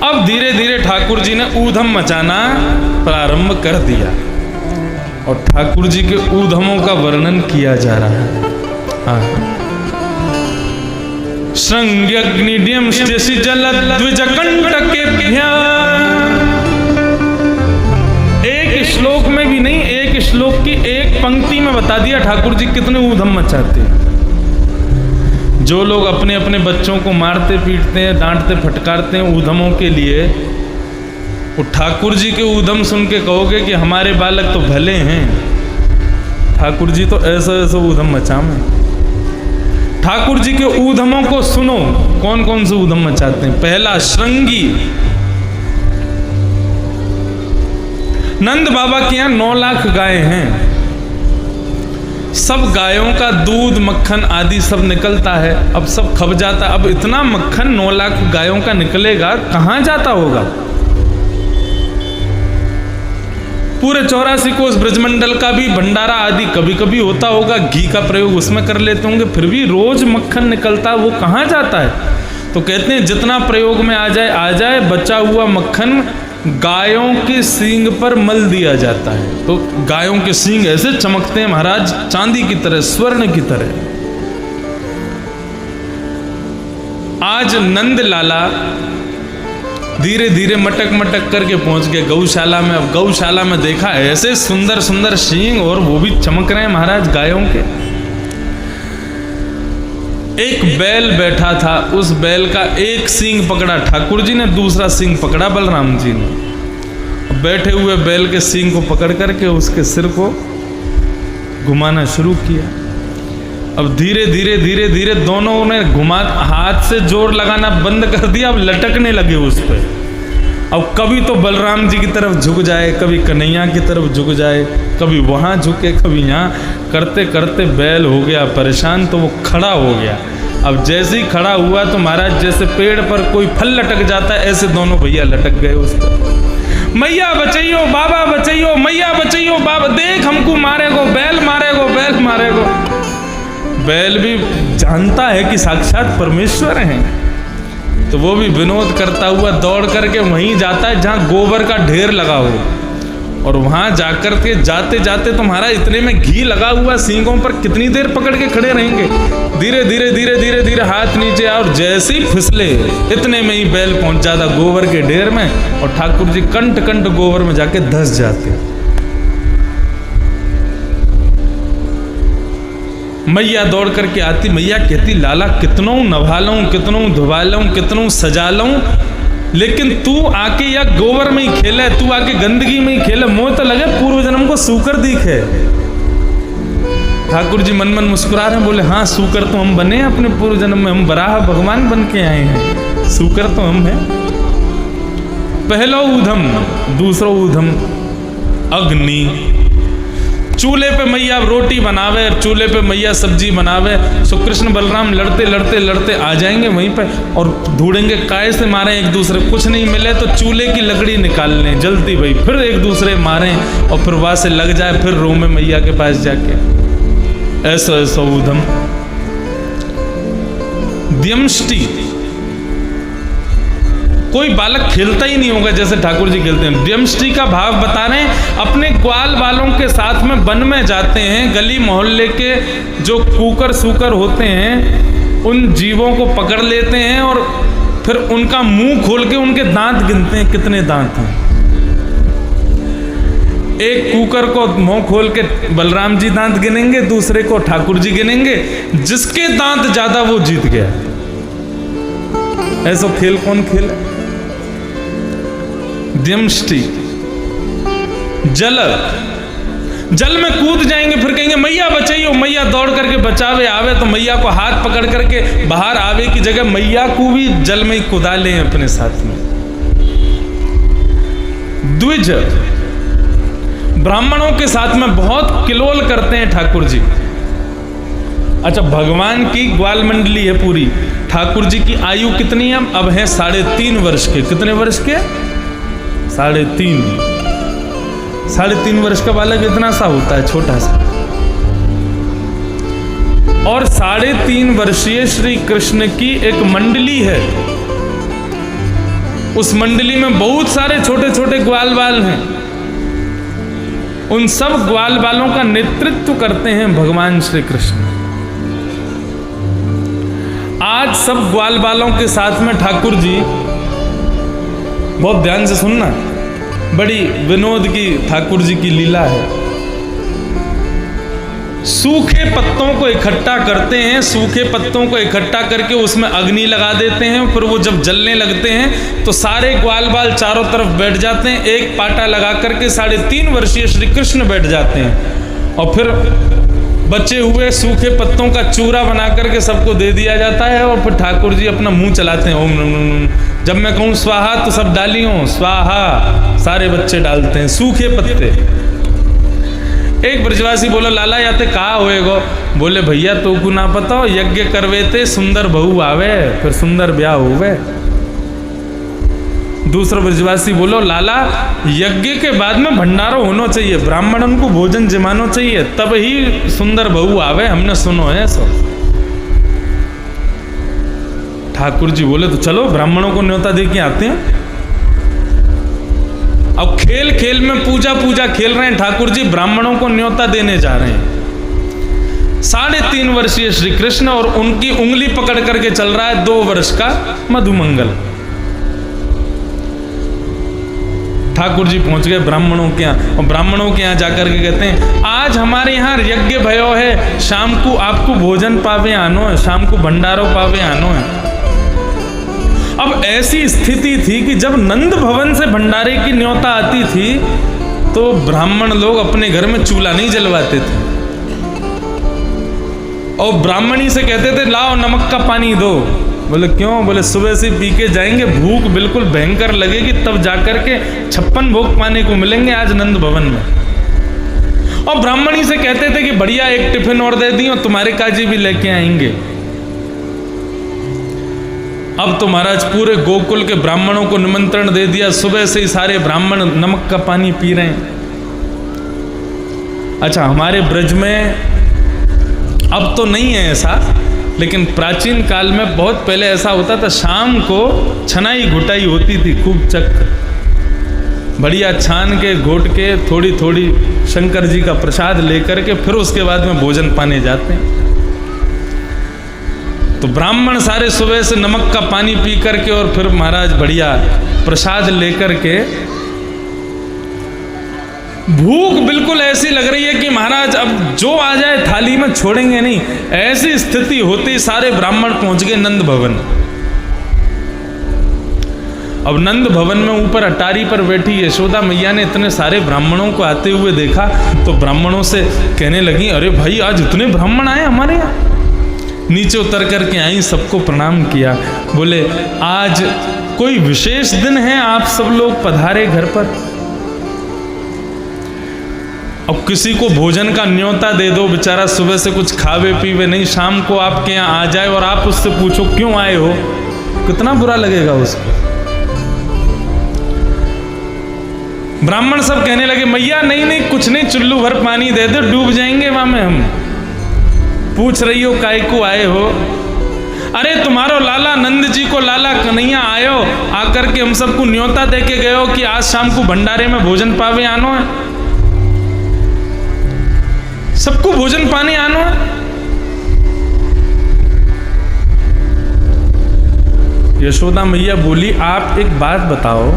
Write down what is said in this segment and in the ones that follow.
अब धीरे धीरे ठाकुर जी ने ऊधम मचाना प्रारंभ कर दिया और ठाकुर जी के ऊधमों का वर्णन किया जा रहा है। हाँ, श्रृंग्यग्निड्यम स्टेसी जलद्विजकंटकेभ्यः, एक श्लोक में भी नहीं, एक श्लोक की एक पंक्ति में बता दिया ठाकुर जी कितने ऊधम मचाते हैं। जो लोग अपने अपने बच्चों को मारते पीटते हैं, डांटते फटकारते हैं ऊधमों के लिए, वो ठाकुर जी के ऊधम सुन के कहोगे कि हमारे बालक तो भले हैं, ठाकुर जी तो ऐसा ऐसा ऊधम मचावे। ठाकुर जी के ऊधमों को सुनो, कौन कौन से ऊधम मचाते हैं। पहला, श्रृंगी। नंद बाबा के यहाँ 9 लाख गायें हैं, सब गायों का दूध मक्खन आदि सब निकलता है, अब सब खप जाता है। अब इतना मक्खन 9 लाख गायों का निकलेगा, कहां जाता होगा। पूरे 84 कोस ब्रजमंडल का भी भंडारा आदि कभी कभी होता होगा, घी का प्रयोग उसमें कर लेते होंगे, फिर भी रोज मक्खन निकलता है, वो कहाँ जाता है। तो कहते हैं जितना प्रयोग में आ जाए, बचा हुआ मक्खन गायों के सींग पर मल दिया जाता है। तो गायों के सींग ऐसे चमकते हैं महाराज, चांदी की तरह, स्वर्ण की तरह। आज नंद लाला धीरे धीरे मटक मटक करके पहुंच गए गौशाला में। अब गौशाला में देखा ऐसे सुंदर सुंदर सींग, और वो भी चमक रहे हैं महाराज गायों के। एक बैल बैठा था, उस बैल का एक सींग पकड़ा ठाकुर जी ने, दूसरा सींग पकड़ा बलराम जी ने। बैठे हुए बैल के सींग को पकड़ करके उसके सिर को घुमाना शुरू किया। अब धीरे धीरे धीरे धीरे दोनों ने हाथ से जोर लगाना बंद कर दिया, अब लटकने लगे उस पर। अब कभी तो बलराम जी की तरफ झुक जाए, कभी कन्हैया की तरफ झुक जाए, कभी वहां झुके, कभी यहाँ, करते करते बैल हो गया परेशान, तो वो खड़ा हो गया। अब जैसे ही खड़ा हुआ तो महाराज जैसे पेड़ पर कोई फल लटक जाता है, ऐसे दोनों भैया लटक गए उस पर। मैया बचैयो बाबा बचैयो, मैया बचैयो बाबा, देख हमको मारेगो, बैल मारेगो, बैल मारेगो। बैल भी जानता है कि साक्षात परमेश्वर हैं, तो वो भी विनोद करता हुआ दौड़ करके वहीं जाता है जहाँ गोबर का ढेर लगा हो, और वहां जाकर के जाते जाते तुम्हारा इतने में घी लगा हुआ सींगों पर, कितनी देर पकड़ के खड़े रहेंगे। धीरे धीरे धीरे धीरे धीरे हाथ नीचे आया, और जैसे ही फिसले इतने में ही बैल पहुंच जाता गोबर के ढेर में, और ठाकुर जी कंट कंट गोबर में जाके धस जाते। मैया दौड़ करके आती, मैया कहती लाला कितनों नभा लूं, कितनों धुबा लूं, कितनों सजा लूं, लेकिन तू आके या गोबर में ही खेले, तू आके गंदगी में ही खेले, मोह तो लगे पूर्व जन्म को सूकर दिखे। ठाकुर जी मन मन मुस्कुरा रहे हैं, बोले हाँ सूकर तो हम बने अपने पूर्व जन्म में, हम बराह भगवान बन के आए हैं, सूकर तो हम हैं। पहला ऊधम, दूसरा ऊधम अग्नि। चूल्हे पे मैया रोटी बनावे, चूल्हे पे मैया सब्जी बनावे, सो कृष्ण बलराम लड़ते लड़ते लड़ते आ जाएंगे वहीं पे, और ढूंढेंगे काय से मारें एक दूसरे, कुछ नहीं मिले तो चूल्हे की लकड़ी निकाल लें जल्दी भाई, फिर एक दूसरे मारें, और फिर वहां से लग जाए, फिर रो में मैया के पास जाके। ऐसा ऐसा ऊधम। द्यमष्टि, कोई बालक खेलता ही नहीं होगा जैसे ठाकुर जी खेलते हैं। द्यमष्टि का भाव बता रहे हैं, अपने ग्वाल वालों के साथ में वन में जाते हैं, गली मोहल्ले के जो कुकर सूकर होते हैं उन जीवों को पकड़ लेते हैं, और फिर उनका मुंह खोल के उनके दांत गिनते हैं कितने दांत हैं। एक कुकर को मुंह खोल के बलराम जी दांत गिनेंगे, दूसरे को ठाकुर जी गिनेंगे, जिसके दांत ज्यादा वो जीत गया। ऐसा खेल कौन खेले। द्यमष्टि। जल में कूद जाएंगे, फिर कहेंगे मैया बचाइयो, मैया दौड़ करके बचावे आवे, तो मैया को हाथ पकड़ करके बाहर आवे की जगह मैया को भी जल में ही कुदा लें अपने साथ में। द्विज, ब्राह्मणों के साथ में बहुत किलोल करते हैं ठाकुर जी। अच्छा, भगवान की ग्वाल मंडली है पूरी, ठाकुर जी की आयु कितनी है, अब है 3.5 वर्ष के। कितने वर्ष के? 3.5। 3.5 वर्ष का बालक इतना सा होता है, छोटा सा। और 3.5 वर्षीय श्री कृष्ण की एक मंडली है, उस मंडली में बहुत सारे छोटे छोटे ग्वाल बाल हैं। उन सब ग्वाल बालों का नेतृत्व करते हैं भगवान श्री कृष्ण। आज सब ग्वाल बालों के साथ में ठाकुर जी, बहुत ध्यान से सुनना, बड़ी विनोद की ठाकुर जी की लीला है। सूखे पत्तों को इकट्ठा करते हैं, सूखे पत्तों को इकट्ठा करके उसमें अग्नि लगा देते हैं, फिर वो जब जलने लगते हैं तो सारे ग्वाल बाल चारों तरफ बैठ जाते हैं। एक पाटा लगा करके 3.5 वर्षीय श्री कृष्ण बैठ जाते हैं और फिर बचे हुए सूखे पत्तों का चूरा बना करके सबको दे दिया जाता है और फिर ठाकुर जी अपना मुंह चलाते हैं, ओम नम नम। जब मैं कहूँ स्वाहा तो सब डालियों, स्वाहा सारे बच्चे डालते हैं सूखे पत्ते। एक ब्रजवासी बोलो लाला याते कहा होएगो? बोले भैया तो को ना पता हो, यज्ञ करवे थे सुंदर बहू आवे, फिर सुंदर ब्याह होवे। दूसरा ब्रजवासी बोलो लाला यज्ञ के बाद में भंडारो होना चाहिए, ब्राह्मणों को भोजन जमाना चाहिए, तब ही सुंदर बहू आवे, हमने सुनो है सब। ठाकुर जी बोले तो चलो ब्राह्मणों को न्योता दे के आते हैं। अब खेल खेल में पूजा खेल रहे हैं ठाकुर जी, ब्राह्मणों को न्योता देने जा रहे हैं। 3.5 वर्षीय श्री कृष्ण और उनकी उंगली पकड़ करके चल रहा है 2 वर्ष का मधुमंगल। ठाकुर जी पहुंच गए ब्राह्मणों के यहाँ और ब्राह्मणों के यहाँ जाकर के कहते हैं आज हमारे यहाँ यज्ञ भयो है, शाम को आपको भोजन पावे आनो है, शाम को भंडारो पावे आनो है। अब ऐसी स्थिति थी कि जब नंद भवन से भंडारे की न्योता आती थी तो ब्राह्मण लोग अपने घर में चूल्हा नहीं जलवाते थे और ब्राह्मणी से कहते थे लाओ नमक का पानी दो। बोले क्यों? बोले सुबह से पी के जाएंगे, भूख बिल्कुल भयंकर लगेगी, तब जाकर के 56 भोग पाने को मिलेंगे आज नंद भवन में। और ब्राह्मणी से कहते थे कि बढ़िया एक टिफिन और दे दी और तुम्हारे काजी भी लेके आएंगे। अब तो महाराज पूरे गोकुल के ब्राह्मणों को निमंत्रण दे दिया, सुबह से ही सारे ब्राह्मण नमक का पानी पी रहे हैं। अच्छा हमारे ब्रज में अब तो नहीं है ऐसा, लेकिन प्राचीन काल में बहुत पहले ऐसा होता था, शाम को छनाई घुटाई होती थी, खूब चक बढ़िया छान के घोट के थोड़ी थोड़ी शंकर जी का प्रसाद लेकर के फिर उसके बाद में भोजन पाने जाते हैं। तो ब्राह्मण सारे सुबह से नमक का पानी पी करके और फिर महाराज बढ़िया प्रसाद लेकर के, भूख बिल्कुल ऐसी लग रही है कि महाराज अब जो आ जाए थाली में छोड़ेंगे नहीं, ऐसी स्थिति होती सारे ब्राह्मण पहुंच गए नंद भवन। अब नंद भवन में ऊपर अटारी पर बैठी यशोदा मैया ने इतने सारे ब्राह्मणों को आते हुए देखा तो ब्राह्मणों से कहने लगी अरे भाई आज इतने ब्राह्मण आए हमारे यहाँ। नीचे उतर करके आई, सबको प्रणाम किया, बोले आज कोई विशेष दिन है, आप सब लोग पधारे घर पर। अब किसी को भोजन का न्योता दे दो, बेचारा सुबह से कुछ खावे पीवे नहीं, शाम को आपके यहाँ आ जाए और आप उससे पूछो क्यों आए हो, कितना बुरा लगेगा उसको। ब्राह्मण सब कहने लगे मैया नहीं नहीं कुछ नहीं, चुल्लू भर पानी दे दो, डूब जाएंगे वहां में हम। पूछ रही हो काय को आए हो? अरे तुम्हारो लाला नंद जी को लाला कन्हैया आयो, आकर के हम सबको न्योता दे के गए हो कि आज शाम को भंडारे में भोजन पावे आनो है, सबको भोजन पाने आनो है। यशोदा मैया बोली आप एक बात बताओ,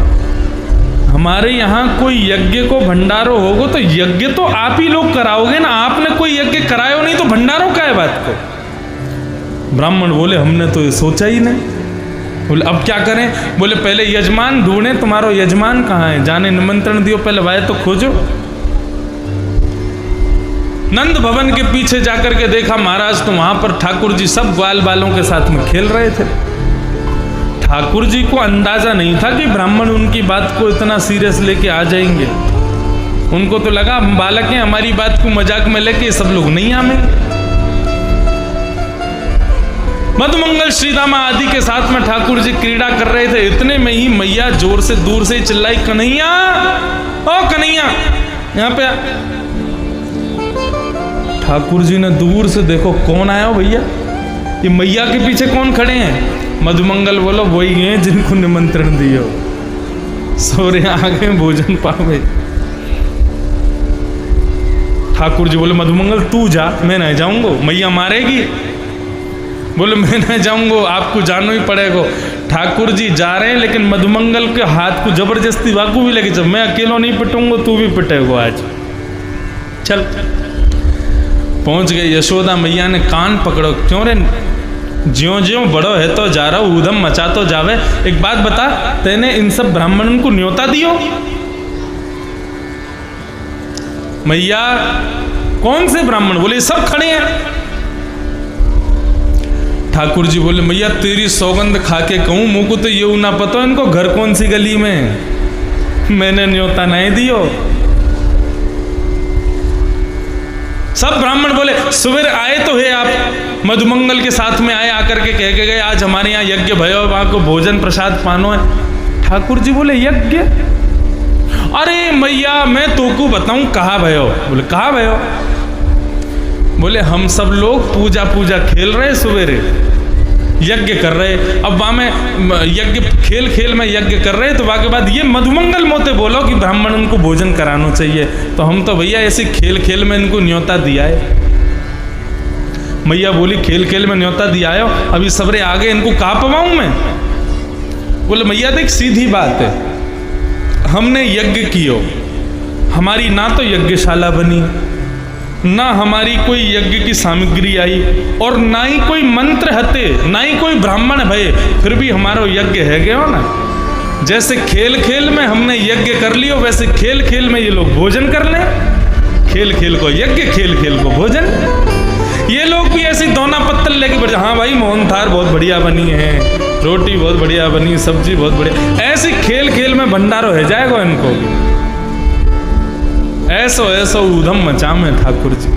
हमारे यहाँ कोई यज्ञ को भंडारो होगो तो यज्ञ तो आप ही लोग कराओगे ना, आपने कोई यज्ञ करायो नहीं तो भंडारो का है बात को। ब्राह्मण बोले हमने तो ये सोचा ही नहीं। बोले अब क्या करें? बोले पहले यजमान ढूंढे, तुम्हारो यजमान कहाँ है, जाने निमंत्रण दियो, पहले वाय तो खोजो। नंद भवन के पीछे जाकर के देखा महाराज तो वहां पर ठाकुर जी सब ग्वाल बालों के साथ में खेल रहे थे। ठाकुर जी को अंदाजा नहीं था कि ब्राह्मण उनकी बात को इतना सीरियस लेके आ जाएंगे। उनको तो लगा हम बालक हैं, हमारी बात को मजाक में लेके सब लोग नहीं आएंगे। मधुमंगल श्रीदामा आदि के साथ में ठाकुर जी क्रीड़ा कर रहे थे, इतने में ही मैया जोर से दूर से चिल्लाई कन्हैया, ओ कन्हैया यहाँ पे। ठाकुर जी ने दूर से देखो कौन आया हो भैया, ये मैया के पीछे कौन खड़े हैं? मधुमंगल बोलो वही हैं जिनको निमंत्रण दियो। सौरे आगे भोजन पावे। ठाकुर जी बोले मधुमंगल तू जा, मैं नहीं जाऊंगा, मैया मारेगी। बोले मैं नहीं जाऊंगा, आपको जाना ही पड़ेगा। ठाकुर जी जा रहे हैं, लेकिन मधुमंगल के हाथ को जबरदस्ती वाकू भी लेके चल, मैं अकेला नहीं पिटूंगा, तू भी पिटेगा आज, चल। पहुंच गए। यशोदा मैया ने कान पकड़ो, क्यों रे, ज्यों ज्यों बड़ो है तो जा रहा हूं, ऊधम मचा तो जावे। एक बात बता, तेने इन सब ब्राह्मणों को न्योता दियो? मैया कौन से ब्राह्मण? बोले सब खड़े हैं। ठाकुर जी बोले मैया तेरी सौगंध खा के कहूं, मुझ को तो ये ना पता इनको घर कौन सी गली में, मैंने न्योता नहीं दियो। सब ब्राह्मण बोले सुबह आए तो है आप, मधुमंगल के साथ में आए, आकर के कह के गए आज हमारे यहाँ यज्ञ भयो, वहां को भोजन प्रसाद पानो है। ठाकुर जी बोले यज्ञ? अरे मैया मैं तोको बताऊं कहाँ भयो? बोले कहाँ भयो? बोले हम सब लोग पूजा पूजा खेल रहे, सवेरे यज्ञ कर रहे, अब वहां में यज्ञ खेल खेल में यज्ञ कर रहे, तो वहां के बाद ये मधुमंगल मोते बोलो कि ब्राह्मण उनको भोजन कराना चाहिए, तो हम तो भैया ऐसे खेल खेल में इनको न्योता दिया है। मैया बोली खेल खेल में न्योता दिया है, अभी सबरे आगे इनको कहाँ पवाऊं मैं? बोले मैया देख सीधी बात है, हमने यज्ञ कियो, हमारी ना तो यज्ञशाला बनी, ना हमारी कोई यज्ञ की सामग्री आई, और ना ही कोई मंत्र हते, ना ही कोई ब्राह्मण भये, फिर भी हमारा यज्ञ है गया ना। जैसे खेल खेल में हमने यज्ञ कर लियो, वैसे खेल खेल में ये लोग भोजन कर लें। खेल खेल को यज्ञ, खेल खेल को भोजन। ये लोग भी ऐसी दोना पत्तल लेके बैठे, हाँ भाई मोहन थार बहुत बढ़िया बनी है, रोटी बहुत बढ़िया बनी, सब्जी बहुत बढ़िया, ऐसे खेल खेल में भंडारो है जाएगा इनको भी। ऐसो ऐसो ऊधम मचा में ठाकुर जी।